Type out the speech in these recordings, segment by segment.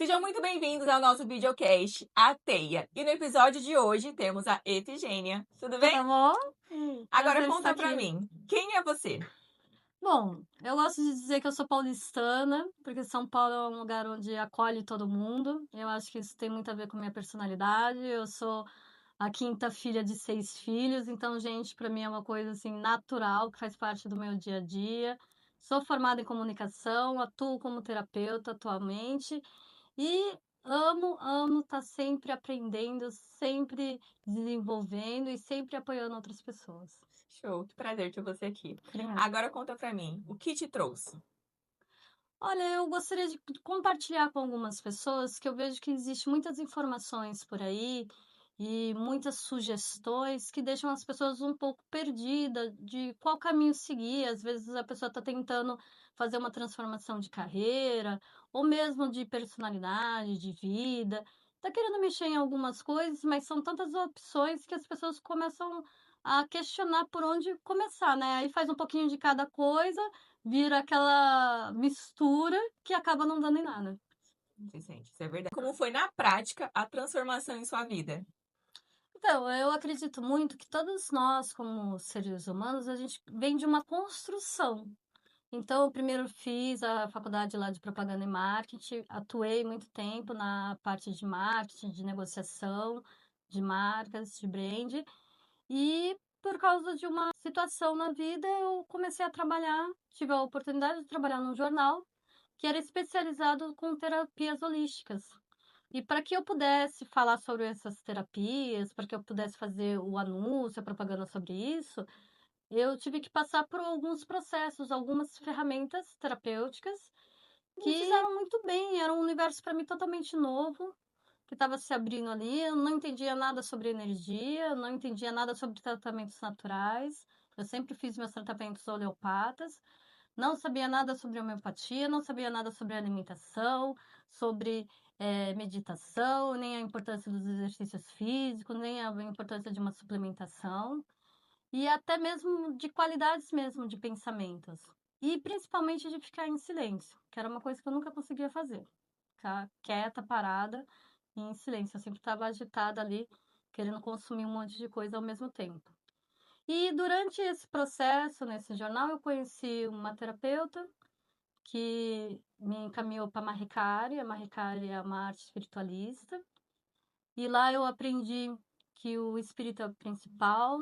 Sejam muito bem-vindos ao nosso videocast, A Teia. E no episódio de hoje temos a Efigênia. Tudo Tudo bem? bom? Agora Prazer estar conta pra aqui. mim, quem é você? Bom, eu gosto de dizer que eu sou paulistana, porque São Paulo é um lugar onde acolhe todo mundo. Eu acho que isso tem muito a ver com a minha personalidade. Eu sou a quinta filha de 6 filhos, então, gente, para mim é uma coisa assim natural, que faz parte do meu dia a dia. Sou formada em comunicação, atuo como terapeuta atualmente e amo estar sempre aprendendo, sempre desenvolvendo e sempre apoiando outras pessoas. Show, que prazer ter você aqui. Obrigada. Agora conta pra mim, o que te trouxe? Olha, eu gostaria de compartilhar com algumas pessoas que eu vejo que existe muitas informações por aí e muitas sugestões que deixam as pessoas um pouco perdidas de qual caminho seguir. Às vezes a pessoa está tentando fazer uma transformação de carreira ou mesmo de personalidade, de vida. Está querendo mexer em algumas coisas, mas são tantas opções que as pessoas começam a questionar por onde começar, né? Aí faz um pouquinho de cada coisa. Vira aquela mistura que acaba não dando em nada. Você sente, isso é verdade. Como foi na prática a transformação em sua vida? Então, eu acredito muito que todos nós, como seres humanos, a gente vem de uma construção. Então, eu primeiro fiz a faculdade lá de propaganda e marketing, atuei muito tempo na parte de marketing, de negociação, de marcas, de brand, e por causa de uma situação na vida, eu comecei a trabalhar, tive a oportunidade de trabalhar num jornal que era especializado com terapias holísticas. E para que eu pudesse falar sobre essas terapias, para que eu pudesse fazer o anúncio, a propaganda sobre isso, eu tive que passar por alguns processos, algumas ferramentas terapêuticas que fizeram muito bem. Era um universo para mim totalmente novo, que estava se abrindo ali. Eu não entendia nada sobre energia, não entendia nada sobre tratamentos naturais. Eu sempre fiz meus tratamentos homeopatas. Não sabia nada sobre homeopatia, não sabia nada sobre alimentação, sobre meditação, nem a importância dos exercícios físicos, nem a importância de uma suplementação, e até mesmo de qualidades mesmo de pensamentos. E principalmente de ficar em silêncio, que era uma coisa que eu nunca conseguia fazer. Ficar quieta, parada e em silêncio. Eu sempre estava agitada ali, querendo consumir um monte de coisa ao mesmo tempo. E durante esse processo, nesse jornal, eu conheci uma terapeuta que me encaminhou para a Mahikari é uma arte espiritualista, e lá eu aprendi que o espírito é o principal,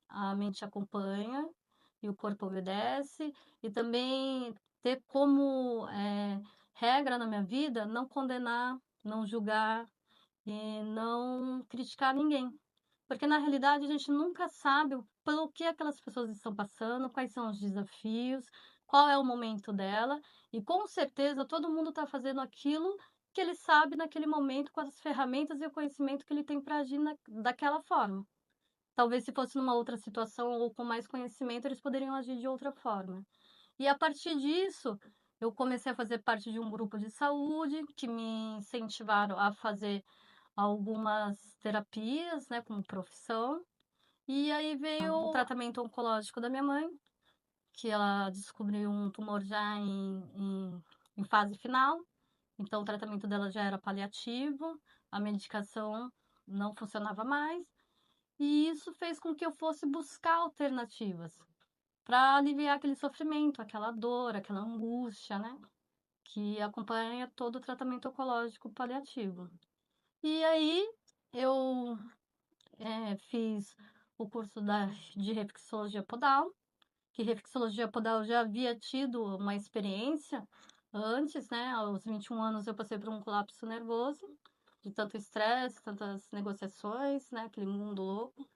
a mente acompanha e o corpo obedece, e também ter como regra na minha vida não condenar, não julgar e não criticar ninguém. Porque na realidade a gente nunca sabe pelo que aquelas pessoas estão passando, quais são os desafios, qual é o momento dela, e com certeza todo mundo está fazendo aquilo que ele sabe naquele momento, com as ferramentas e o conhecimento que ele tem para agir daquela forma. Talvez se fosse numa outra situação ou com mais conhecimento, eles poderiam agir de outra forma. E a partir disso, eu comecei a fazer parte de um grupo de saúde que me incentivaram a fazer algumas terapias, né, como profissão. E aí veio o tratamento oncológico da minha mãe, que ela descobriu um tumor já em fase final. Então o tratamento dela já era paliativo, a medicação não funcionava mais. E isso fez com que eu fosse buscar alternativas para aliviar aquele sofrimento, aquela dor, aquela angústia, né? Que acompanha todo o tratamento oncológico paliativo. E aí eu fiz o curso de reflexologia podal, que reflexologia podal eu já havia tido uma experiência antes, né? Aos 21 anos eu passei por um colapso nervoso, de tanto estresse, tantas negociações, né? Aquele mundo louco.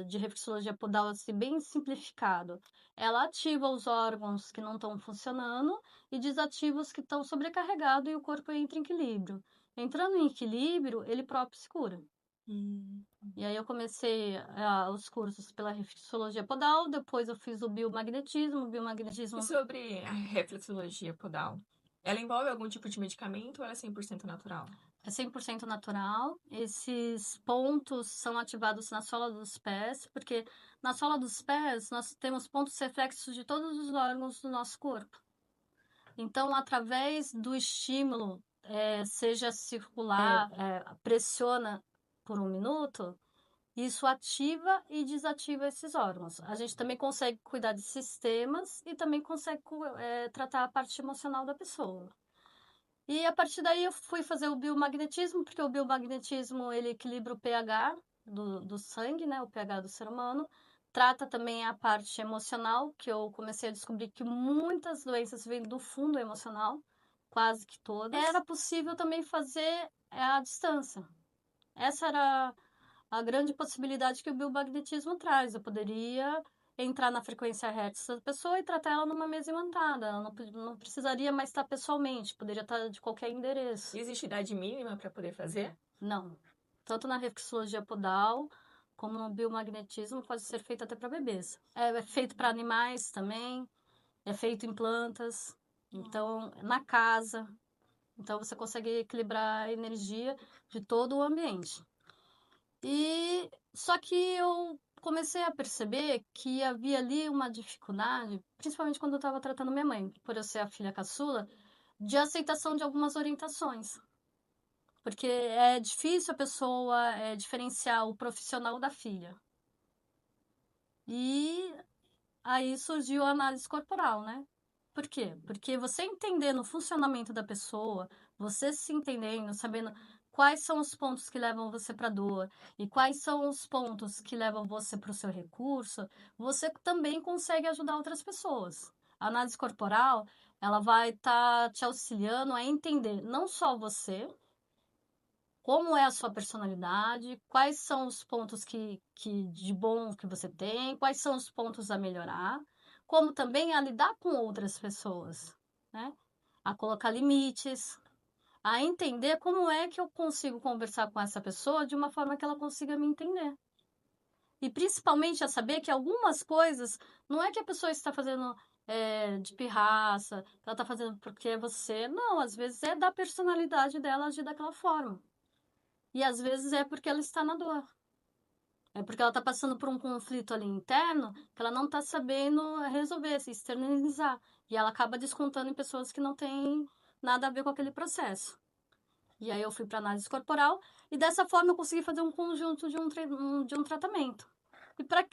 De reflexologia podal, assim, bem simplificado. Ela ativa os órgãos que não estão funcionando e desativa os que estão sobrecarregados e o corpo entra em equilíbrio. Entrando em equilíbrio, ele próprio se cura. Hum. E aí eu comecei os cursos pela reflexologia podal, depois eu fiz o E biomagnetismo sobre a reflexologia podal? Ela envolve algum tipo de medicamento ou ela é 100% natural? é 100% natural. Esses pontos são ativados na sola dos pés, porque na sola dos pés nós temos pontos reflexos de todos os órgãos do nosso corpo. Então, através do estímulo seja circular, pressiona por 1 minuto, isso ativa e desativa esses órgãos. A gente também consegue cuidar de sistemas e também consegue tratar a parte emocional da pessoa. E a partir daí eu fui fazer o biomagnetismo, porque o biomagnetismo ele equilibra o pH do sangue, né, o pH do ser humano. Trata também a parte emocional, que eu comecei a descobrir que muitas doenças vêm do fundo emocional, quase que todas. Era possível também fazer à distância. Essa era a grande possibilidade que o biomagnetismo traz. Eu poderia entrar na frequência Hertz da pessoa e tratar ela numa mesa imantada. Ela não precisaria mais estar pessoalmente, poderia estar de qualquer endereço. Existe idade mínima para poder fazer? Não. Tanto na reflexologia podal como no biomagnetismo pode ser feito até para bebês. É feito para animais também, é feito em plantas, então na casa. Então você consegue equilibrar a energia de todo o ambiente. E só que eu comecei a perceber que havia ali uma dificuldade, principalmente quando eu estava tratando minha mãe, por eu ser a filha caçula, de aceitação de algumas orientações. Porque é difícil a pessoa diferenciar o profissional da filha. E aí surgiu a análise corporal, né? Por quê? Porque você entendendo o funcionamento da pessoa, você se entendendo, sabendo quais são os pontos que levam você para a dor e quais são os pontos que levam você para o seu recurso, você também consegue ajudar outras pessoas. A análise corporal, ela vai estar te auxiliando a entender não só você, como é a sua personalidade, quais são os pontos que de bom que você tem, quais são os pontos a melhorar, como também a lidar com outras pessoas, né? A colocar limites, a entender como é que eu consigo conversar com essa pessoa de uma forma que ela consiga me entender. E principalmente a saber que algumas coisas não é que a pessoa está fazendo de pirraça, que ela está fazendo porque é você. Não, às vezes é da personalidade dela agir daquela forma. E às vezes é porque ela está na dor. É porque ela está passando por um conflito ali interno que ela não está sabendo resolver, se externalizar. E ela acaba descontando em pessoas que não têm nada a ver com aquele processo. E aí eu fui para análise corporal e dessa forma eu consegui fazer um conjunto de um tratamento.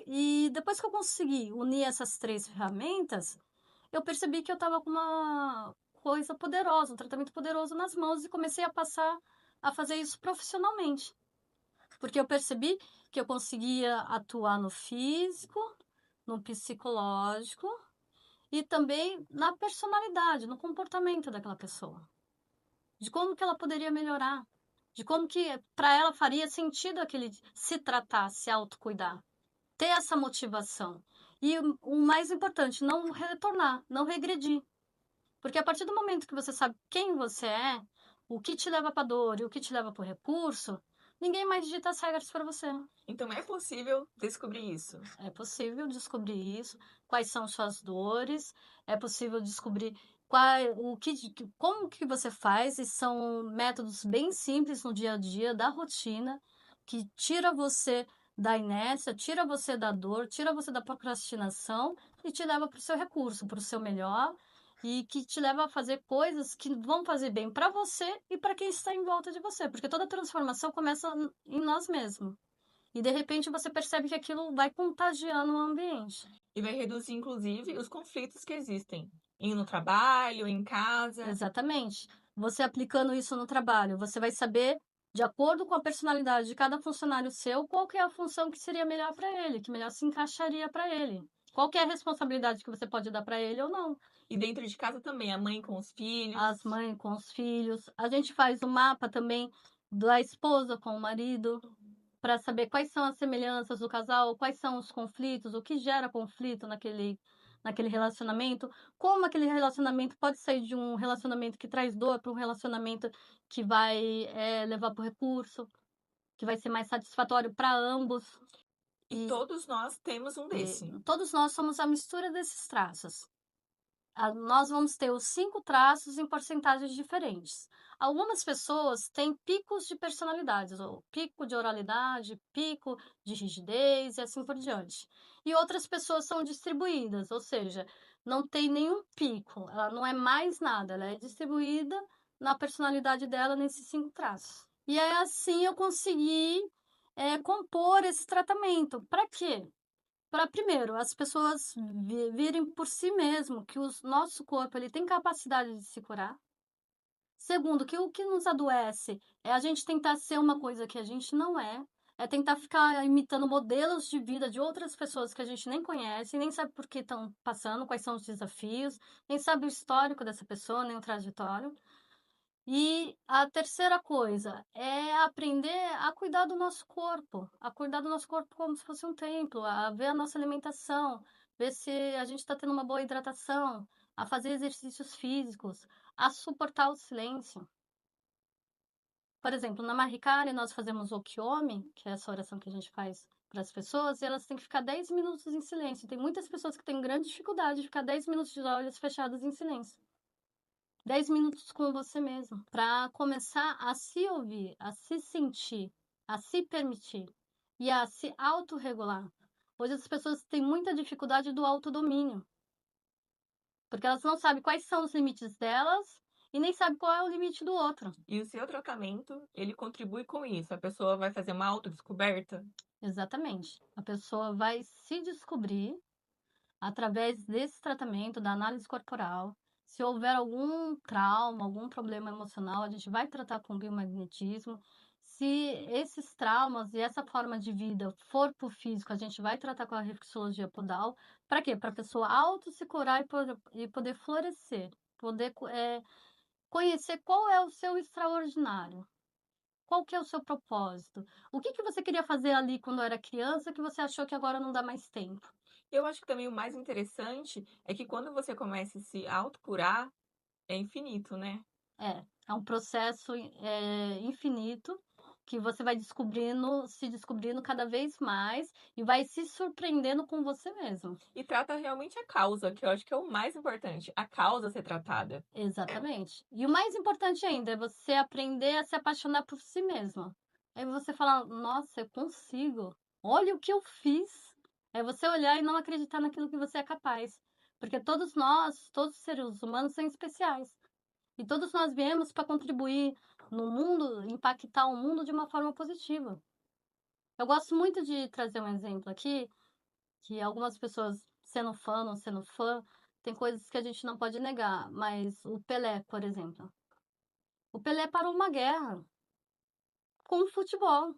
E depois que eu consegui unir essas 3 ferramentas, eu percebi que eu estava com uma coisa poderosa, um tratamento poderoso nas mãos e comecei a passar a fazer isso profissionalmente. Porque eu percebi que eu conseguia atuar no físico, no psicológico e também na personalidade, no comportamento daquela pessoa. De como que ela poderia melhorar, de como que para ela faria sentido aquele se tratar, se autocuidar, ter essa motivação. E o mais importante, não retornar, não regredir. Porque a partir do momento que você sabe quem você é, o que te leva para dor e o que te leva para o recurso, ninguém mais digita as regras para você. Então é possível descobrir isso. É possível descobrir isso, quais são suas dores, é possível descobrir como que você faz, e são métodos bem simples no dia a dia, da rotina, que tira você da inércia, tira você da dor, tira você da procrastinação e te leva para o seu recurso, para o seu melhor, e que te leva a fazer coisas que vão fazer bem para você e para quem está em volta de você, porque toda transformação começa em nós mesmos. E de repente você percebe que aquilo vai contagiando o ambiente. E vai reduzir, inclusive, os conflitos que existem. No trabalho, em casa. Exatamente. Você aplicando isso no trabalho, você vai saber, de acordo com a personalidade de cada funcionário seu, qual que é a função que seria melhor para ele, que melhor se encaixaria para ele. Qual que é a responsabilidade que você pode dar para ele ou não. E dentro de casa também, a mãe com os filhos. As mães com os filhos. A gente faz o mapa também da esposa com o marido, para saber quais são as semelhanças do casal, quais são os conflitos, o que gera conflito naquele relacionamento, como aquele relacionamento pode sair de um relacionamento que traz dor para um relacionamento que vai levar para o recurso, que vai ser mais satisfatório para ambos. E todos nós temos um desse. Todos nós somos a mistura desses traços. Nós vamos ter os 5 traços em porcentagens diferentes. Algumas pessoas têm picos de personalidades, ou pico de oralidade, pico de rigidez e assim por diante. E outras pessoas são distribuídas, ou seja, não tem nenhum pico, ela não é mais nada, ela é distribuída na personalidade dela, nesses 5 traços. E aí, assim, eu consegui, compor esse tratamento. Para quê? Para primeiro, as pessoas virem por si mesmo que o nosso corpo ele tem capacidade de se curar. Segundo, que o que nos adoece é a gente tentar ser uma coisa que a gente não é tentar ficar imitando modelos de vida de outras pessoas que a gente nem conhece, nem sabe por que estão passando, quais são os desafios, nem sabe o histórico dessa pessoa, nem o trajetório. E a terceira coisa é aprender a cuidar do nosso corpo, a cuidar do nosso corpo como se fosse um templo, a ver a nossa alimentação, ver se a gente está tendo uma boa hidratação, a fazer exercícios físicos, a suportar o silêncio. Por exemplo, na Mahikali nós fazemos o Kyomi, que é essa oração que a gente faz para as pessoas, e elas têm que ficar 10 minutos em silêncio. Tem muitas pessoas que têm grande dificuldade de ficar 10 minutos de olhos fechados em silêncio. 10 minutos com você mesmo, para começar a se ouvir, a se sentir, a se permitir e a se autorregular. Hoje as pessoas têm muita dificuldade do autodomínio, porque elas não sabem quais são os limites delas e nem sabem qual é o limite do outro. E o seu tratamento, ele contribui com isso. A pessoa vai fazer uma autodescoberta. Exatamente. A pessoa vai se descobrir através desse tratamento, da análise corporal. Se houver algum trauma, algum problema emocional, a gente vai tratar com biomagnetismo. Se esses traumas e essa forma de vida for para o físico, a gente vai tratar com a reflexologia podal. Para quê? Para a pessoa auto se curar e poder florescer, poder conhecer qual é o seu extraordinário. Qual que é o seu propósito? O que que você queria fazer ali quando era criança que você achou que agora não dá mais tempo? Eu acho que também o mais interessante é que quando você começa a se autocurar, é infinito, né? É um processo, infinito, que você vai descobrindo, se descobrindo cada vez mais e vai se surpreendendo com você mesmo. E trata realmente a causa, que eu acho que é o mais importante, a causa ser tratada. Exatamente. E o mais importante ainda é você aprender a se apaixonar por si mesma. Aí você fala: "Nossa, eu consigo. Olha o que eu fiz". É você olhar e não acreditar naquilo que você é capaz, porque todos nós, todos os seres humanos são especiais. E todos nós viemos para contribuir no mundo, impactar o mundo de uma forma positiva. Eu gosto muito de trazer um exemplo aqui, que algumas pessoas, sendo fã, não sendo fã, tem coisas que a gente não pode negar, mas o Pelé, por exemplo. O Pelé parou uma guerra com o futebol.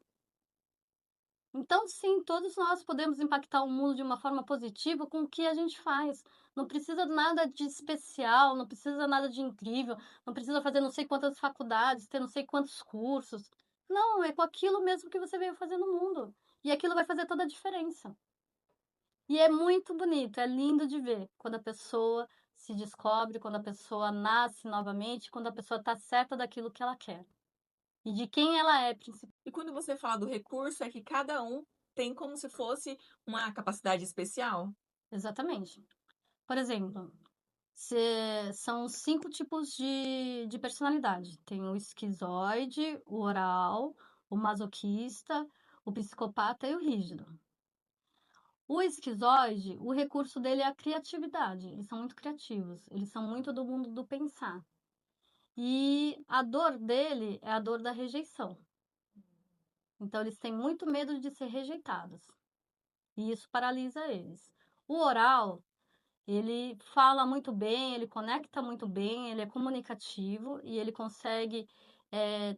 Então, sim, todos nós podemos impactar o mundo de uma forma positiva com o que a gente faz. Não precisa nada de especial, não precisa nada de incrível, não precisa fazer não sei quantas faculdades, ter não sei quantos cursos. Não, é com aquilo mesmo que você veio fazer no mundo. E aquilo vai fazer toda a diferença. E é muito bonito, é lindo de ver quando a pessoa se descobre, quando a pessoa nasce novamente, quando a pessoa está certa daquilo que ela quer e de quem ela é, principalmente. E quando você fala do recurso, é que cada um tem como se fosse uma capacidade especial. Exatamente. Por exemplo, são 5 tipos de personalidade. Tem o esquizoide, o oral, o masoquista, o psicopata e o rígido. O esquizoide, o recurso dele é a criatividade. Eles são muito criativos, eles são muito do mundo do pensar. E a dor dele é a dor da rejeição. Então, eles têm muito medo de ser rejeitados. E isso paralisa eles. O oral, ele fala muito bem, ele conecta muito bem, ele é comunicativo e ele consegue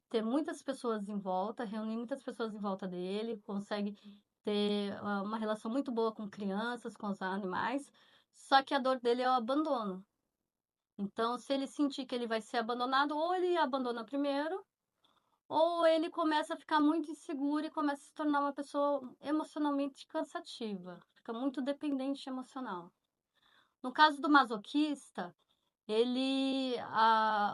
ter muitas pessoas em volta, reunir muitas pessoas em volta dele, consegue ter uma relação muito boa com crianças, com os animais, só que a dor dele é o abandono. Então, se ele sentir que ele vai ser abandonado, ou ele abandona primeiro, ou ele começa a ficar muito inseguro e começa a se tornar uma pessoa emocionalmente cansativa, fica muito dependente emocional. No caso do masoquista,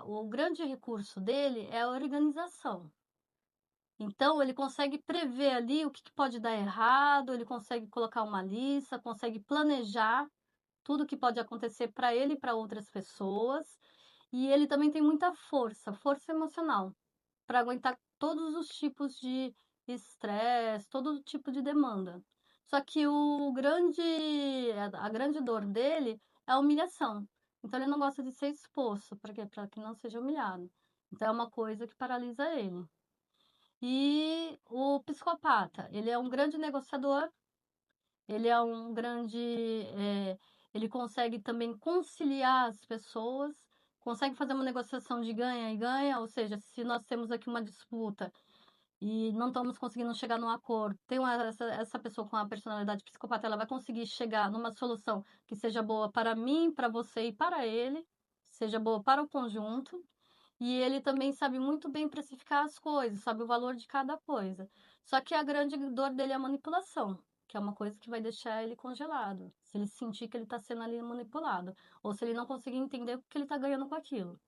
o grande recurso dele é a organização. Então, ele consegue prever ali o que pode dar errado, ele consegue colocar uma lista, consegue planejar tudo que pode acontecer para ele e para outras pessoas. E ele também tem muita força, força emocional, para aguentar todos os tipos de estresse, todo tipo de demanda. Só que a grande dor dele é a humilhação. Então ele não gosta de ser exposto, para quê? Para que não seja humilhado. Então é uma coisa que paralisa ele. E o psicopata, ele é um grande negociador, ele é um grande, ele consegue também conciliar as pessoas, consegue fazer uma negociação de ganha e ganha, ou seja, se nós temos aqui uma disputa e não estamos conseguindo chegar num acordo, essa pessoa com a personalidade psicopata, ela vai conseguir chegar numa solução que seja boa para mim, para você e para ele, seja boa para o conjunto. E ele também sabe muito bem precificar as coisas, sabe o valor de cada coisa. Só que a grande dor dele é a manipulação, que é uma coisa que vai deixar ele congelado. Se ele sentir que ele está sendo ali manipulado, ou se ele não conseguir entender o que ele está ganhando com aquilo.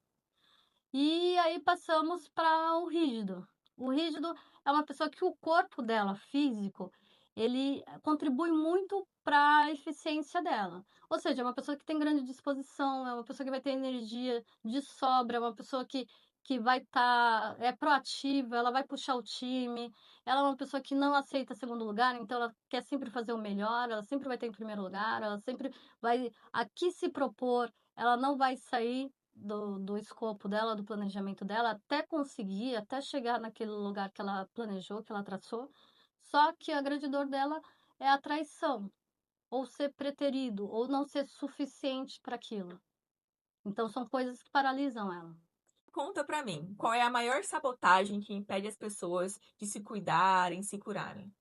E aí passamos para o rígido. O rígido é uma pessoa que o corpo dela, físico, ele contribui muito para a eficiência dela. Ou seja, é uma pessoa que tem grande disposição, é uma pessoa que vai ter energia de sobra, é uma pessoa que vai estar proativa, ela vai puxar o time, ela é uma pessoa que não aceita segundo lugar, então ela quer sempre fazer o melhor, ela sempre vai estar em primeiro lugar, ela sempre vai aqui se propor, ela não vai sair do escopo dela, do planejamento dela, até conseguir, até chegar naquele lugar que ela planejou, que ela traçou. Só que a grande dor dela é a traição, ou ser preterido, ou não ser suficiente para aquilo. Então são coisas que paralisam ela. Conta pra mim, qual é a maior sabotagem que impede as pessoas de se cuidarem, se curarem?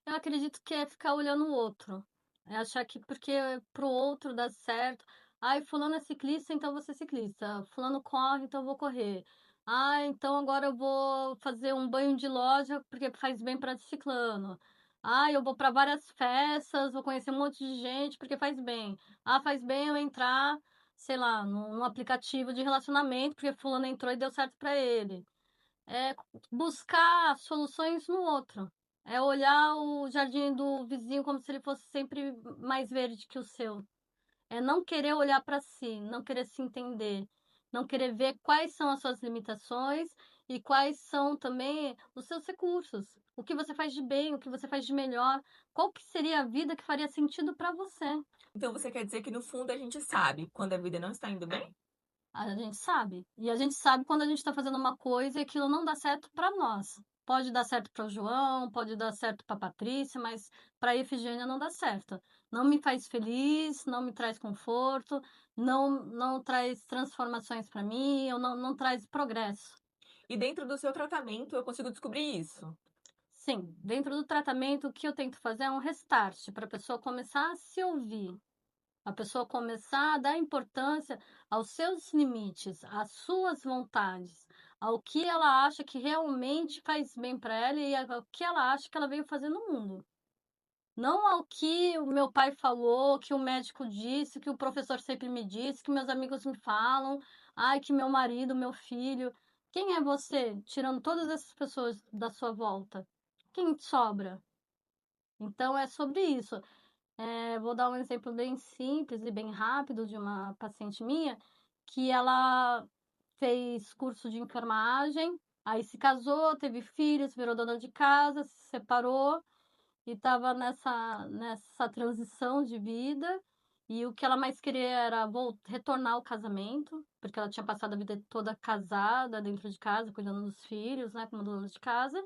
Eu acredito que é ficar olhando o outro. É achar que porque pro outro dá certo. Ai, fulano é ciclista, então eu vou ser ciclista. Fulano corre, então eu vou correr. Ah, então agora eu vou fazer um banho de loja porque faz bem para ciclano. Ah, eu vou para várias festas, vou conhecer um monte de gente porque faz bem. Ah, faz bem eu entrar, sei lá, num aplicativo de relacionamento porque fulano entrou e deu certo para ele. É buscar soluções no outro. É olhar o jardim do vizinho como se ele fosse sempre mais verde que o seu. É não querer olhar para si, não querer se entender, não querer ver quais são as suas limitações e quais são também os seus recursos. O que você faz de bem, o que você faz de melhor, qual que seria a vida que faria sentido para você. Então você quer dizer que no fundo a gente sabe quando a vida não está indo bem? A gente sabe. E a gente sabe quando a gente está fazendo uma coisa e aquilo não dá certo para nós. Pode dar certo para o João, pode dar certo para a Patrícia, mas para a Efigênia não dá certo. Não me faz feliz, não me traz conforto, não traz transformações para mim, ou não traz progresso. E dentro do seu tratamento eu consigo descobrir isso. Sim, dentro do tratamento, o que eu tento fazer é um restart para a pessoa começar a se ouvir, a pessoa começar a dar importância aos seus limites, às suas vontades, ao que ela acha que realmente faz bem para ela e ao que ela acha que ela veio fazer no mundo. Não ao que o meu pai falou, que o médico disse, que o professor sempre me disse, que meus amigos me falam, ai, que meu marido, meu filho. Quem é você, tirando todas essas pessoas da sua volta? Quem sobra? Então é sobre isso. Vou dar um exemplo bem simples e bem rápido de uma paciente minha, que ela fez curso de enfermagem, aí se casou, teve filhos, virou dona de casa, se separou e estava nessa transição de vida. E o que ela mais queria era retornar ao casamento, porque ela tinha passado a vida toda casada, dentro de casa, cuidando dos filhos, né, como dona de casa.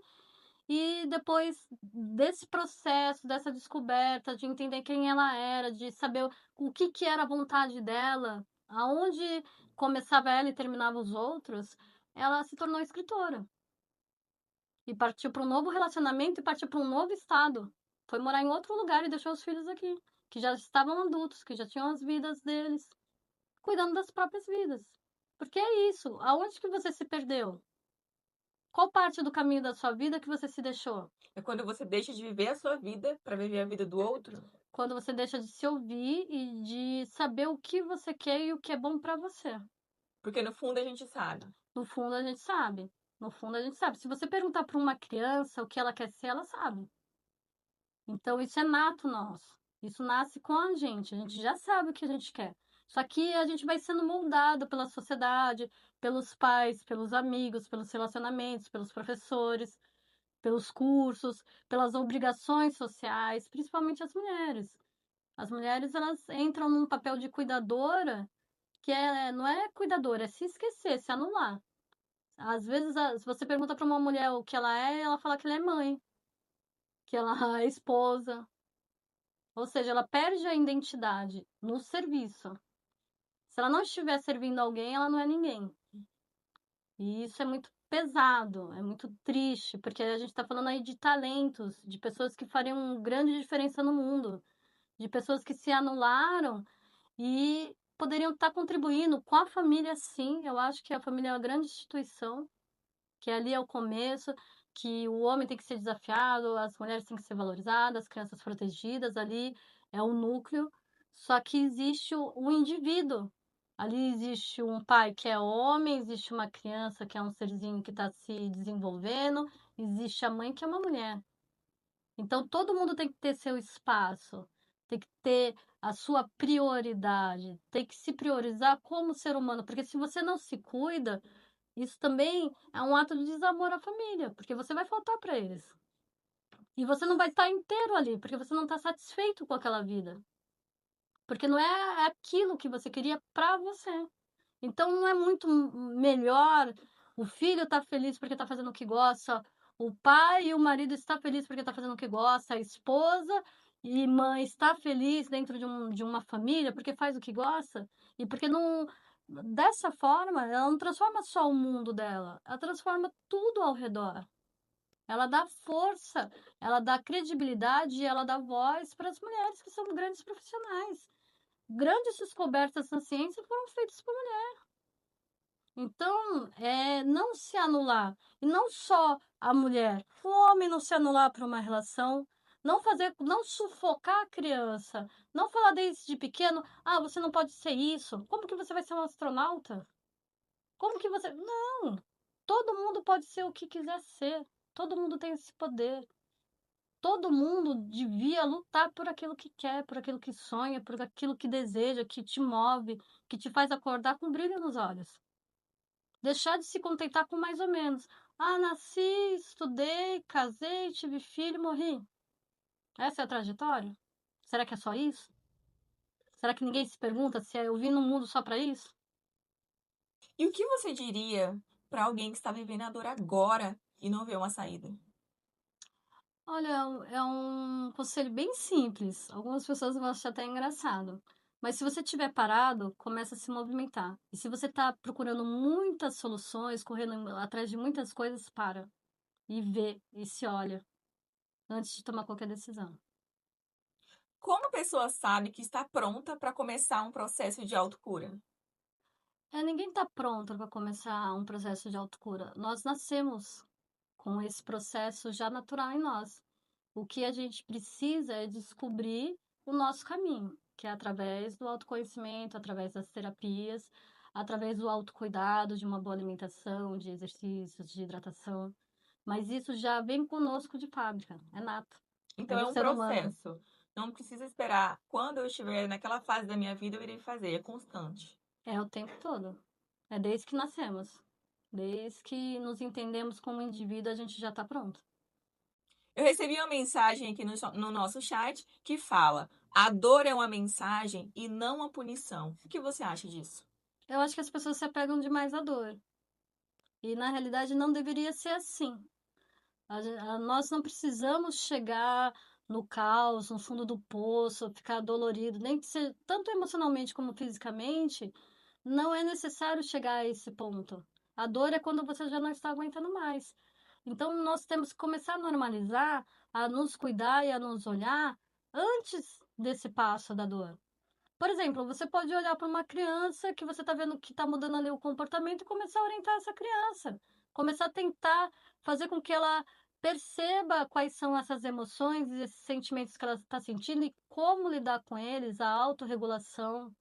E depois desse processo, dessa descoberta, de entender quem ela era, de saber o que era a vontade dela, aonde começava ela e terminava os outros, ela se tornou escritora. E partiu para um novo relacionamento e partiu para um novo estado. Foi morar em outro lugar e deixou os filhos aqui, que já estavam adultos, que já tinham as vidas deles, cuidando das próprias vidas. Porque é isso, aonde que você se perdeu? Qual parte do caminho da sua vida que você se deixou? É quando você deixa de viver a sua vida para viver a vida do outro. Quando você deixa de se ouvir e de saber o que você quer e o que é bom para você. Porque no fundo a gente sabe. No fundo, a gente sabe. No fundo, a gente sabe. Se você perguntar para uma criança o que ela quer ser, ela sabe. Então, isso é nato nosso. Isso nasce com a gente. A gente já sabe o que a gente quer. Só que a gente vai sendo moldado pela sociedade, pelos pais, pelos amigos, pelos relacionamentos, pelos professores, pelos cursos, pelas obrigações sociais, principalmente as mulheres. As mulheres, elas entram num papel de cuidadora, que não é cuidadora, é se esquecer, se anular. Às vezes, se você pergunta para uma mulher o que ela fala que ela é mãe, que ela é esposa, ou seja, ela perde a identidade no serviço. Se ela não estiver servindo alguém, ela não é ninguém. E isso é muito pesado, é muito triste, porque a gente está falando aí de talentos, de pessoas que fariam grande diferença no mundo, de pessoas que se anularam e poderiam estar contribuindo com a família, sim. Eu acho que a família é uma grande instituição, que ali é o começo, que o homem tem que ser desafiado, as mulheres têm que ser valorizadas, as crianças protegidas, ali é o núcleo. Só que existe o indivíduo. Ali existe um pai que é homem, existe uma criança que é um serzinho que está se desenvolvendo, existe a mãe que é uma mulher. Então todo mundo tem que ter seu espaço, tem que ter a sua prioridade, tem que se priorizar como ser humano, porque se você não se cuida, isso também é um ato de desamor à família, porque você vai faltar para eles. E você não vai estar inteiro ali, porque você não está satisfeito com aquela vida. Porque não é aquilo que você queria para você. Então não é muito melhor o filho estar feliz porque está fazendo o que gosta, o pai e o marido está feliz porque está fazendo o que gosta, a esposa e mãe está feliz dentro de uma família porque faz o que gosta e porque não dessa forma ela não transforma só o mundo dela, ela transforma tudo ao redor. Ela dá força, ela dá credibilidade e ela dá voz para as mulheres que são grandes profissionais. Grandes descobertas na ciência foram feitas por mulheres. Então, não se anular. E não só a mulher, o homem não se anular para uma relação, não sufocar a criança, não falar desde pequeno, ah, você não pode ser isso. Como que você vai ser um astronauta? Como que você. Não! Todo mundo pode ser o que quiser ser. Todo mundo tem esse poder. Todo mundo devia lutar por aquilo que quer, por aquilo que sonha, por aquilo que deseja, que te move, que te faz acordar com brilho nos olhos. Deixar de se contentar com mais ou menos. Ah, nasci, estudei, casei, tive filho, morri. Essa é a trajetória? Será que é só isso? Será que ninguém se pergunta se eu vim no mundo só para isso? E o que você diria para alguém que está vivendo a dor agora e não vê uma saída? Olha, é um conselho bem simples. Algumas pessoas vão achar até engraçado. Mas se você estiver parado, começa a se movimentar. E se você está procurando muitas soluções, correndo atrás de muitas coisas, para e vê e se olha antes de tomar qualquer decisão. Como a pessoa sabe que está pronta para começar um processo de autocura? Ninguém está pronto para começar um processo de autocura. Nós nascemos com esse processo já natural em nós. O que a gente precisa é descobrir o nosso caminho, que é através do autoconhecimento, através das terapias, através do autocuidado, de uma boa alimentação, de exercícios, de hidratação. Mas isso já vem conosco de fábrica, é nato, é Então é do um ser humano. processo. Não precisa esperar quando eu estiver naquela fase da minha vida eu irei fazer, é constante. É o tempo todo. É desde que nascemos. Desde que nos entendemos como indivíduo, a gente já está pronto. Eu recebi uma mensagem aqui no nosso chat que fala: a dor é uma mensagem e não uma punição. O que você acha disso? Eu acho que as pessoas se apegam demais à dor. E na realidade não deveria ser assim. Nós não precisamos chegar no caos, no fundo do poço, ficar dolorido, nem que seja tanto emocionalmente como fisicamente, não é necessário chegar a esse ponto. A dor é quando você já não está aguentando mais. Então nós temos que começar a normalizar, a nos cuidar e a nos olhar antes desse passo da dor. Por exemplo, você pode olhar para uma criança que você está vendo que está mudando ali o comportamento e começar a orientar essa criança. Começar a tentar fazer com que ela perceba quais são essas emoções e esses sentimentos que ela está sentindo e como lidar com eles, a autorregulação,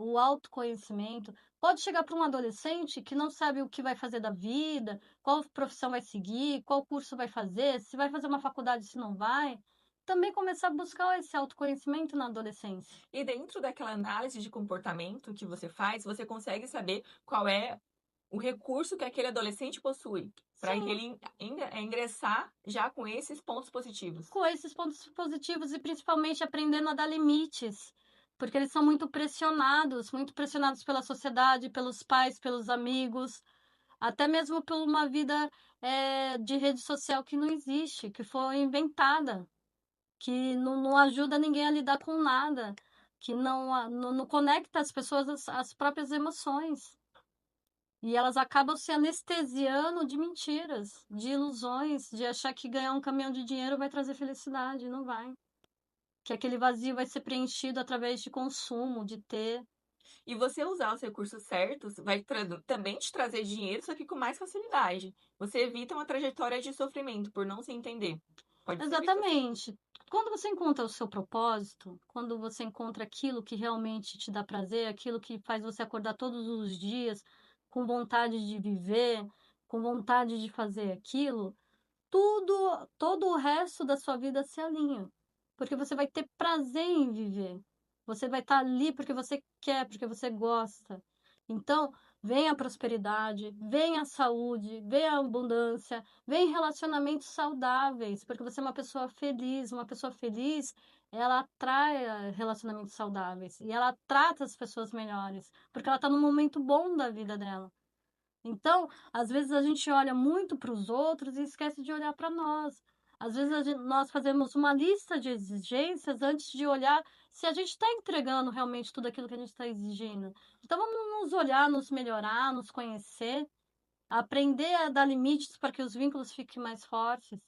o autoconhecimento. Pode chegar para um adolescente que não sabe o que vai fazer da vida, qual profissão vai seguir, qual curso vai fazer, se vai fazer uma faculdade, se não vai. Também começar a buscar esse autoconhecimento na adolescência. E dentro daquela análise de comportamento que você faz, você consegue saber qual é o recurso que aquele adolescente possui para que Sim, ele ingressar já com esses pontos positivos. com esses pontos positivos e principalmente aprendendo a dar limites, porque eles são muito pressionados pela sociedade, pelos pais, pelos amigos. até mesmo por uma vida, de rede social que não existe, que foi inventada, que não ajuda ninguém a lidar com nada, que não conecta as pessoas às próprias emoções. E elas acabam se anestesiando de mentiras, de ilusões, de achar que ganhar um caminhão de dinheiro vai trazer felicidade, não vai. Que aquele vazio vai ser preenchido através de consumo, de ter. E você usar os recursos certos vai também te trazer dinheiro, só que com mais facilidade. Você evita uma trajetória de sofrimento por não se entender. Pode ser visto assim. Exatamente. Quando você encontra o seu propósito, quando você encontra aquilo que realmente te dá prazer, aquilo que faz você acordar todos os dias com vontade de viver, com vontade de fazer aquilo, todo o resto da sua vida se alinha, porque você vai ter prazer em viver. Você vai estar ali porque você quer, porque você gosta. Então, vem a prosperidade, vem a saúde, vem a abundância, vem relacionamentos saudáveis, porque você é uma pessoa feliz. Uma pessoa feliz, ela atrai relacionamentos saudáveis e ela trata as pessoas melhores, porque ela está num momento bom da vida dela. Então, às vezes a gente olha muito para os outros e esquece de olhar para nós. Às vezes nós fazemos uma lista de exigências antes de olhar se a gente está entregando realmente tudo aquilo que a gente está exigindo. Então, vamos nos olhar, nos melhorar, nos conhecer, aprender a dar limites para que os vínculos fiquem mais fortes,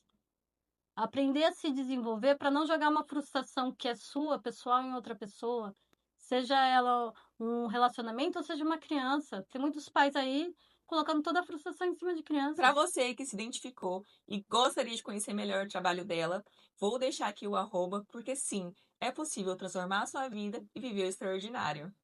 aprender a se desenvolver para não jogar uma frustração que é sua, pessoal, em outra pessoa, seja ela um relacionamento ou seja uma criança. Tem muitos pais aí colocando toda a frustração em cima de Para crianças. você que se identificou e gostaria de conhecer melhor o trabalho dela, vou deixar aqui o arroba, porque sim, é possível transformar a sua vida e viver o extraordinário.